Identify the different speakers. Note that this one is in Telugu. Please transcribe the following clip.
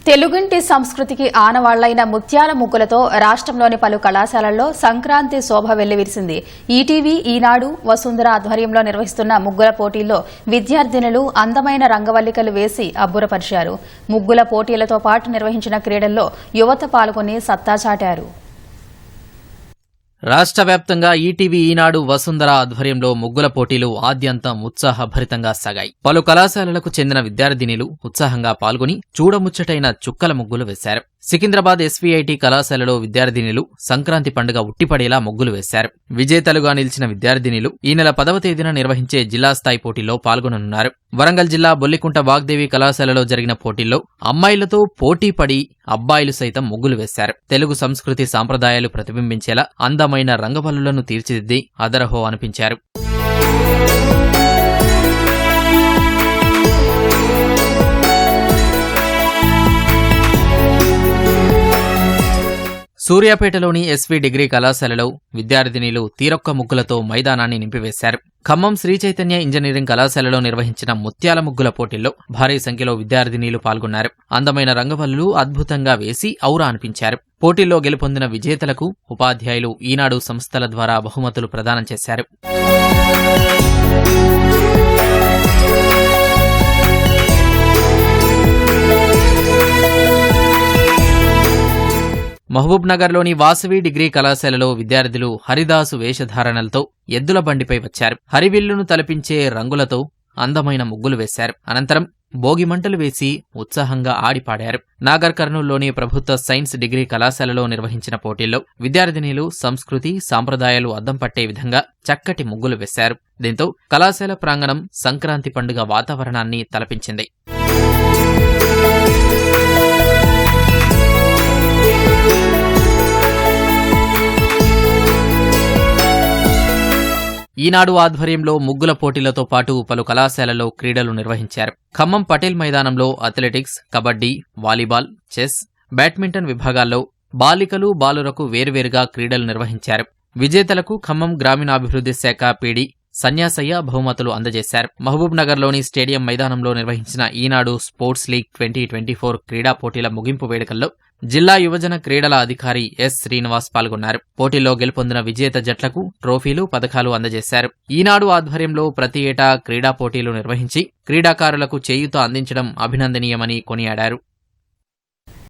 Speaker 1: తెలుగింటి సంస్కృతికి ఆనవాళ్లైన ముత్యాల ముగ్గులతో రాష్ట్రంలోని పలు కళాశాలల్లో సంక్రాంతి శోభ వెల్లివిరిసింది. ఈటీవీ, ఈనాడు, వసుంధర ఆధ్వర్యంలో నిర్వహిస్తున్న ముగ్గుల పోటీల్లో విద్యార్థినులు అందమైన రంగవల్లికలు వేసి అబ్బురపరిచారు. ముగ్గుల పోటీలతో పాటు నిర్వహించిన క్రీడల్లో యువత పాల్గొని సత్తా చాటారు.
Speaker 2: రాష్ట్ర వ్యాప్తంగా ఈటీవీ, ఈనాడు, వసుంధర ఆధ్వర్యంలో ముగ్గుల పోటీలు ఆద్యంతం ఉత్సాహభరితంగా సాగాయి. పలు కళాశాలలకు చెందిన విద్యార్థినిలు ఉత్సాహంగా పాల్గొని చూడముచ్చటైన చుక్కల ముగ్గులు వేశారు. సికింద్రాబాద్ ఎస్వీఐటీ కళాశాలలో విద్యార్థినిలు సంక్రాంతి పండుగ ఉట్టిపడేలా ముగ్గులు వేశారు. విజేతలుగా నిలిచిన విద్యార్థినిలు ఈ నెల 10వ తేదీన నిర్వహించే జిల్లా స్థాయి పోటీల్లో పాల్గొననున్నారు. వరంగల్ జిల్లా బొల్లికుంట వాగ్దేవి కళాశాలలో జరిగిన పోటీల్లో అమ్మాయిలతో పోటీ పడి అబ్బాయిలు సైతం ముగ్గులు వేశారు. తెలుగు సంస్కృతి సాంప్రదాయాలు ప్రతిబింబించేలా అందమైన రంగవల్లులను తీర్చిదిద్ది అదరహో అనిపించారు. సూర్యాపేటలోని ఎస్వీ డిగ్రీ కళాశాలలో విద్యార్థినిలు తీరొక్క ముగ్గులతో మైదానాన్ని నింపివేశారు. ఖమ్మం శ్రీ చైతన్య ఇంజనీరింగ్ కళాశాలలో నిర్వహించిన ముత్యాల ముగ్గుల పోటీల్లో భారీ సంఖ్యలో విద్యార్థినీలు పాల్గొన్నారు. అందమైన రంగవల్లులు అద్భుతంగా వేసి ఔరా అనిపించారు. పోటీల్లో గెలుపొందిన విజేతలకు ఉపాధ్యాయులు ఈనాడు సంస్థల ద్వారా బహుమతులు ప్రదానం చేశారు. మహబూబ్ నగర్లోని వాసవి డిగ్రీ కళాశాలలో విద్యార్థులు హరిదాసు వేషధారణలతో ఎద్దుల బండిపై వచ్చారు. హరివిల్లును తలపించే రంగులతో అందమైన ముగ్గులు వేశారు. అనంతరం భోగిమంటలు వేసి ఉత్సాహంగా ఆడిపాడారు. నాగర్ కర్నూల్లోని ప్రభుత్వ సైన్స్ డిగ్రీ కళాశాలలో నిర్వహించిన పోటీల్లో విద్యార్థినీలు సంస్కృతి సాంప్రదాయాలు అద్దం పట్టే విధంగా చక్కటి ముగ్గులు వేశారు. దీంతో కళాశాల ప్రాంగణం సంక్రాంతి పండుగ వాతావరణాన్ని తలపించింది. ఈనాడు ఆధ్వర్యంలో ముగ్గుల పోటీలతో పాటు పలు కళాశాలల్లో క్రీడలు నిర్వహించారు. ఖమ్మం పటేల్ మైదానంలో athletics, kabaddi, volleyball, chess, badminton విభాగాల్లో బాలికలు, బాలురకు వేర్వేరుగా క్రీడలు నిర్వహించారు. విజేతలకు ఖమ్మం గ్రామీణాభివృద్ధి శాఖ పీడీ సన్యాసయ్య బహుమతులు అందజేశారు. మహబూబ్ నగర్లోని స్టేడియం మైదానంలో నిర్వహించిన ఈనాడు స్పోర్ట్స్ లీగ్ 2024 క్రీడా పోటీల ముగింపు వేడుకల్లో జిల్లా యువజన క్రీడల అధికారి ఎస్ శ్రీనివాస్ పాల్గొన్నారు. పోటీల్లో గెలుపొందిన విజేత జట్లకు ట్రోఫీలు, పథకాలు అందజేశారు. ఈనాడు ఆధ్వర్యంలో ప్రతి ఏటా క్రీడా పోటీలు నిర్వహించి క్రీడాకారులకు చేయూత అందించడం అభినందనీయమని కొనియాడారు.